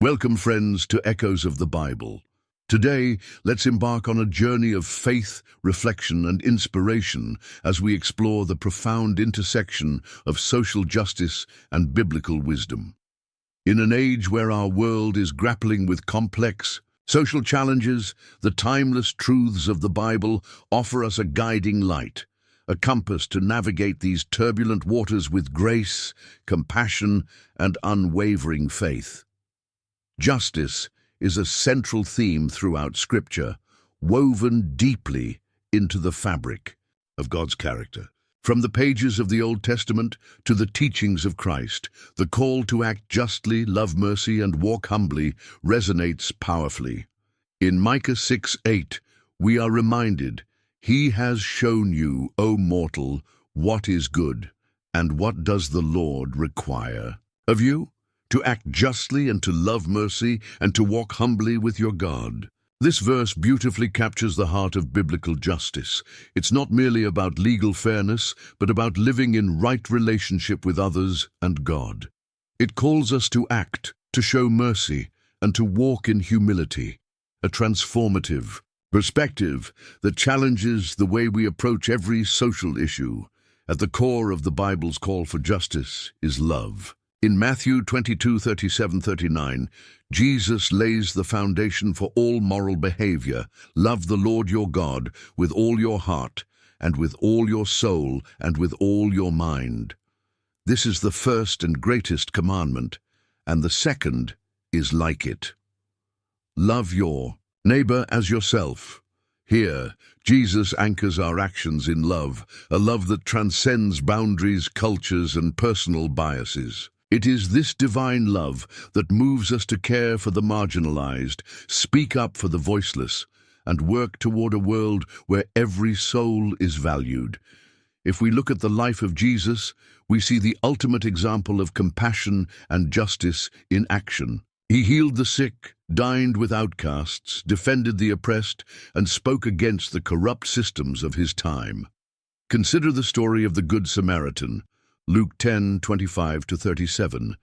Welcome, friends, to Echoes of the Bible. Today, let's embark on a journey of faith, reflection, and inspiration as we explore the profound intersection of social justice and biblical wisdom. In an age where our world is grappling with complex social challenges, the timeless truths of the Bible offer us a guiding light, a compass to navigate these turbulent waters with grace, compassion, and unwavering faith. Justice is a central theme throughout Scripture, woven deeply into the fabric of God's character. From the pages of the Old Testament to the teachings of Christ, the call to act justly, love mercy, and walk humbly resonates powerfully. In Micah 6:8, we are reminded, "He has shown you, O mortal, what is good, and what does the Lord require of you? To act justly and to love mercy and to walk humbly with your God." This verse beautifully captures the heart of biblical justice. It's not merely about legal fairness, but about living in right relationship with others and God. It calls us to act, to show mercy, and to walk in humility, a transformative perspective that challenges the way we approach every social issue. At the core of the Bible's call for justice is love. In Matthew 22:37-39, Jesus lays the foundation for all moral behavior. Love the Lord your God with all your heart, and with all your soul, and with all your mind. This is the first and greatest commandment, and the second is like it. Love your neighbor as yourself. Here, Jesus anchors our actions in love, a love that transcends boundaries, cultures, and personal biases. It is this divine love that moves us to care for the marginalized, speak up for the voiceless, and work toward a world where every soul is valued. If we look at the life of Jesus, we see the ultimate example of compassion and justice in action. He healed the sick, dined with outcasts, defended the oppressed, and spoke against the corrupt systems of his time. Consider the story of the Good Samaritan, Luke 10:25-37,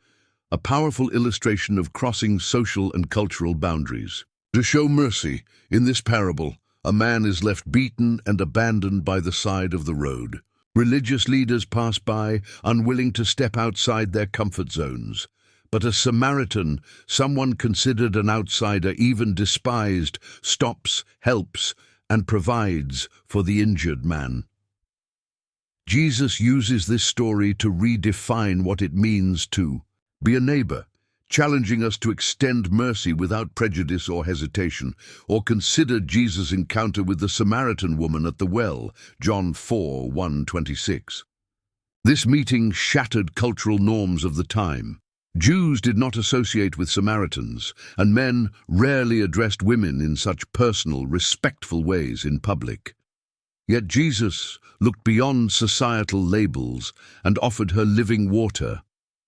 a powerful illustration of crossing social and cultural boundaries. To show mercy, in this parable, a man is left beaten and abandoned by the side of the road. Religious leaders pass by, unwilling to step outside their comfort zones. But a Samaritan, someone considered an outsider, even despised, stops, helps, and provides for the injured man. Jesus uses this story to redefine what it means to be a neighbor, challenging us to extend mercy without prejudice or hesitation. Or consider Jesus' encounter with the Samaritan woman at the well, John 4:1-26. This meeting shattered cultural norms of the time. Jews did not associate with Samaritans, and men rarely addressed women in such personal, respectful ways in public. Yet Jesus looked beyond societal labels and offered her living water,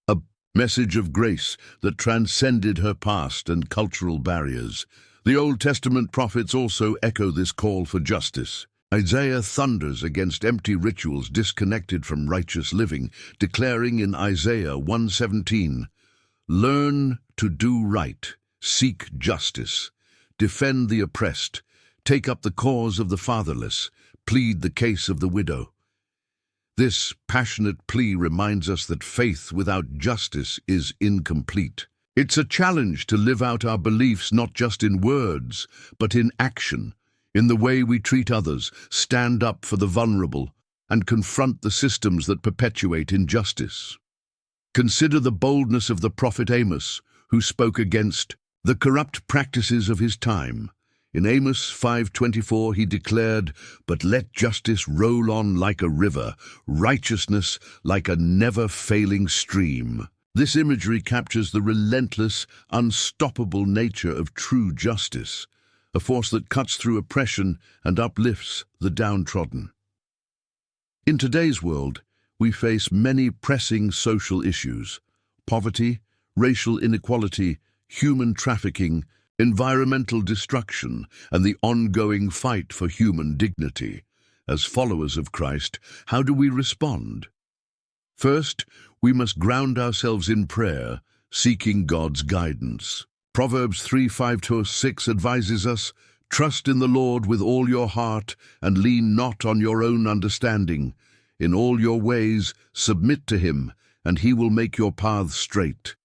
a message of grace that transcended her past and cultural barriers. The Old Testament prophets also echo this call for justice. Isaiah thunders against empty rituals disconnected from righteous living, declaring in Isaiah 1:17, "Learn to do right, seek justice, defend the oppressed, take up the cause of the fatherless, plead the case of the widow." This passionate plea reminds us that faith without justice is incomplete. It's a challenge to live out our beliefs not just in words, but in action, in the way we treat others, stand up for the vulnerable, and confront the systems that perpetuate injustice. Consider the boldness of the prophet Amos, who spoke against the corrupt practices of his time. In Amos 5:24 he declared, "But let justice roll on like a river, righteousness like a never-failing stream." This imagery captures the relentless, unstoppable nature of true justice, a force that cuts through oppression and uplifts the downtrodden. In today's world, we face many pressing social issues: poverty, racial inequality, human trafficking, environmental destruction, and the ongoing fight for human dignity. As followers of Christ, how do we respond? First, we must ground ourselves in prayer, seeking God's guidance. Proverbs 3:5-6 advises us, "Trust in the Lord with all your heart and lean not on your own understanding. In all your ways submit to him, and he will make your paths straight."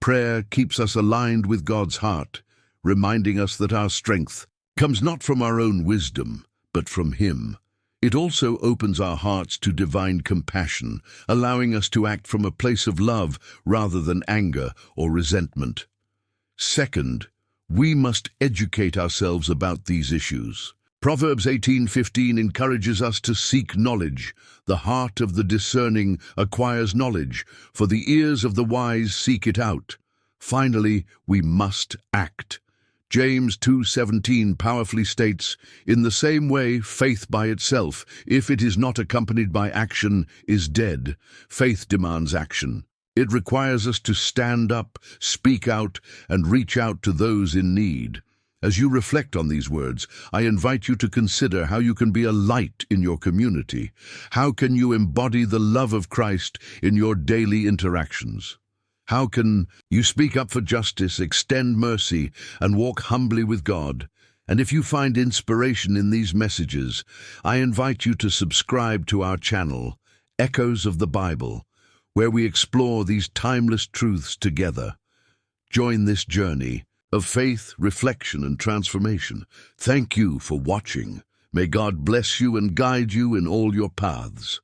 Prayer keeps us aligned with God's heart, reminding us that our strength comes not from our own wisdom, but from him. It also opens our hearts to divine compassion, allowing us to act from a place of love rather than anger or resentment. Second, we must educate ourselves about these issues. Proverbs 18:15 encourages us to seek knowledge. The heart of the discerning acquires knowledge, for the ears of the wise seek it out. Finally, we must act. James 2:17 powerfully states, "In the same way, faith by itself, if it is not accompanied by action, is dead." Faith demands action. It requires us to stand up, speak out, and reach out to those in need. As you reflect on these words, I invite you to consider how you can be a light in your community. How can you embody the love of Christ in your daily interactions? How can you speak up for justice, extend mercy, and walk humbly with God? And if you find inspiration in these messages, I invite you to subscribe to our channel, Echoes of the Bible, where we explore these timeless truths together. Join this journey of faith, reflection, and transformation. Thank you for watching. May God bless you and guide you in all your paths.